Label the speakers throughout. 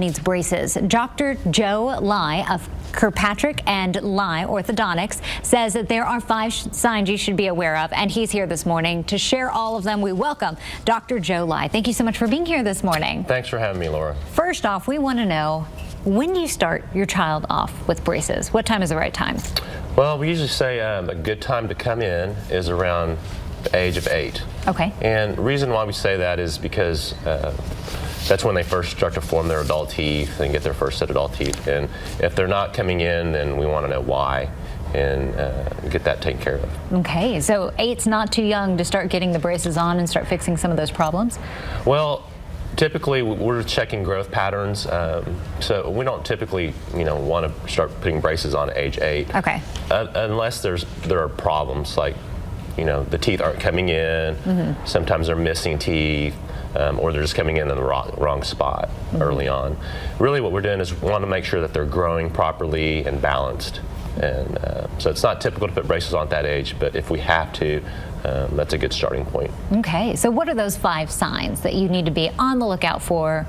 Speaker 1: needs braces. Dr. Joe Lai of Kirkpatrick and Lai Orthodontics says that there are 5 signs you should be aware of, and he's here this morning to share all of them. We welcome Dr. Joe Lai. Thank you so much for being here this morning.
Speaker 2: Thanks for having me, Laura.
Speaker 1: First off, we want to know, when do you start your child off with braces? What time is the right time?
Speaker 2: Well, we usually say a good time to come in is around the age of 8.
Speaker 1: Okay.
Speaker 2: And the reason why we say that is because that's when they first start to form their adult teeth and get their first set of adult teeth. And if they're not coming in, then we want to know why and get that taken care of.
Speaker 1: Okay, so 8's not too young to start getting the braces on and start fixing some of those problems?
Speaker 2: Well, typically we're checking growth patterns, so we don't typically, want to start putting braces on at age 8.
Speaker 1: Okay.
Speaker 2: Unless there are problems like, the teeth aren't coming in. Mm-hmm. Sometimes they're missing teeth. Or they're just coming in the wrong spot early on. Really what we're doing is we want to make sure that they're growing properly and balanced. And so it's not typical to put braces on at that age, but if we have to, that's a good starting point.
Speaker 1: Okay, so what are those 5 signs that you need to be on the lookout for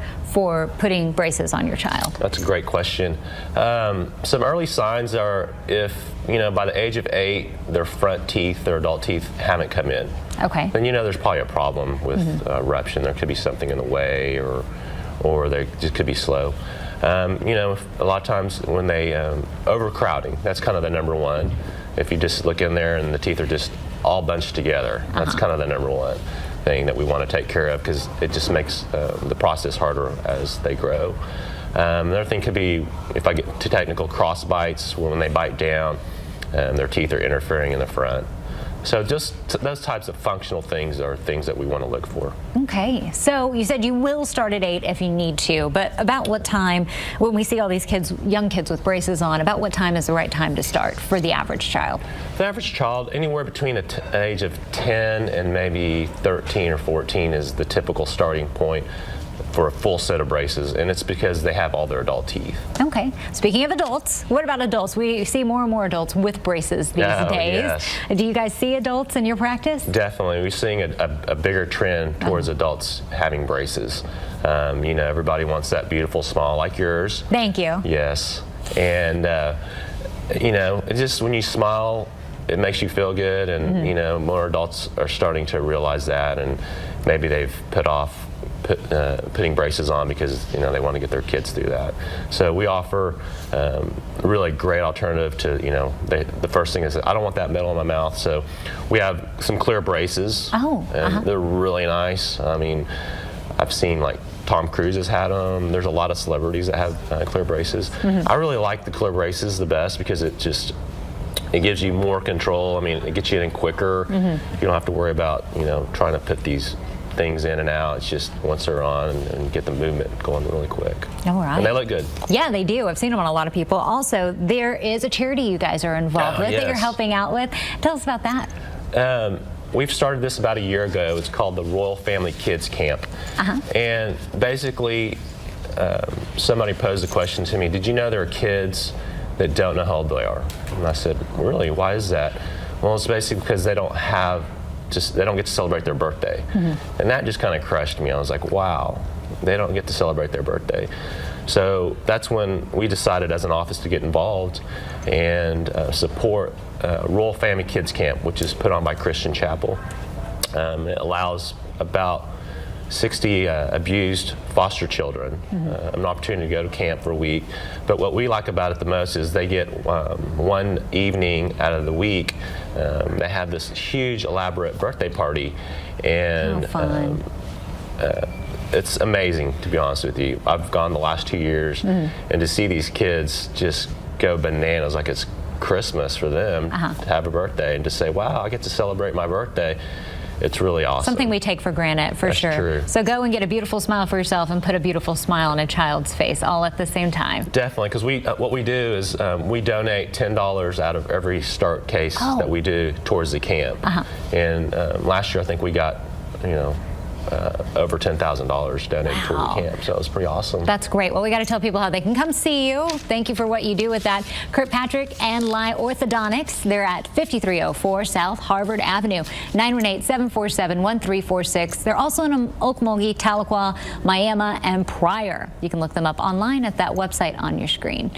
Speaker 1: putting braces on your child?
Speaker 2: That's a great question. Some early signs are if, by the age of 8, their front teeth, their adult teeth haven't come in.
Speaker 1: Okay.
Speaker 2: Then there's probably a problem with eruption. There could be something in the way, or they just could be slow. A lot of times when they overcrowding, that's kind of the number one. If you just look in there and the teeth are just all bunched together, that's kind of the number one thing that we want to take care of, because it just makes the process harder as they grow. Another thing could be, if I get too technical, cross bites, when they bite down, their teeth are interfering in the front. So just those types of functional things are things that we want to look for.
Speaker 1: Okay, so you said you will start at 8 if you need to, but about what time, when we see all these kids, young kids with braces on, about what time is the right time to start for the average child?
Speaker 2: The average child, anywhere between the age of 10 and maybe 13 or 14 is the typical starting point for a full set of braces, and it's because they have all their adult teeth.
Speaker 1: Okay. Speaking of adults, what about adults? We see more and more adults with braces these days.
Speaker 2: Yes.
Speaker 1: Do you guys see adults in your practice?
Speaker 2: Definitely. We're seeing a bigger trend towards adults having braces. Everybody wants that beautiful smile like yours.
Speaker 1: Thank you.
Speaker 2: Yes. And, it just, when you smile, it makes you feel good, and, more adults are starting to realize that, and maybe they've put off putting braces on because they want to get their kids through that. So we offer a really great alternative to the first thing is, I don't want that metal in my mouth, so we have some clear braces. And they're really nice. I mean, I've seen like Tom Cruise has had them. There's a lot of celebrities that have clear braces. I really like the clear braces the best because it gives you more control. I mean, it gets you in quicker. You don't have to worry about trying to put these things in and out. It's just once they're on and get the movement going really quick.
Speaker 1: All right.
Speaker 2: And they look good.
Speaker 1: Yeah, they do. I've seen them on a lot of people. Also, there is a charity you guys are involved with that you're helping out with. Tell us about that.
Speaker 2: We've started this about a year ago. It's called the Royal Family Kids Camp. And basically, somebody posed a question to me, did you know there are kids that don't know how old they are? And I said, really, why is that? Well, it's basically because they don't get to celebrate their birthday. And that just kind of crushed me. I was like, wow, they don't get to celebrate their birthday. So that's when we decided as an office to get involved and support Royal Family Kids Camp, which is put on by Christian Chapel. It allows about 60 abused foster children an opportunity to go to camp for a week. But what we like about it the most is they get one evening out of the week. They have this huge elaborate birthday party, and it's amazing, to be honest with you. I've gone the last 2 years, and to see these kids just go bananas like it's Christmas for them to have a birthday, and to say, wow, I get to celebrate my birthday. It's really awesome.
Speaker 1: Something we take for granted, for sure.
Speaker 2: True.
Speaker 1: So go and get a beautiful smile for yourself and put a beautiful smile on a child's face all at the same time.
Speaker 2: Definitely, because what we do is we donate $10 out of every start case that we do towards the camp. And last year I think we got, over $10,000 donated toward the camp. So it was pretty awesome.
Speaker 1: That's great. Well, we got to tell people how they can come see you. Thank you for what you do with that. Kirkpatrick and Lai Orthodontics. They're at 5304 South Harvard Avenue, 918-747-1346. They're also in Okmulgee, Tahlequah, Miami, and Pryor. You can look them up online at that website on your screen.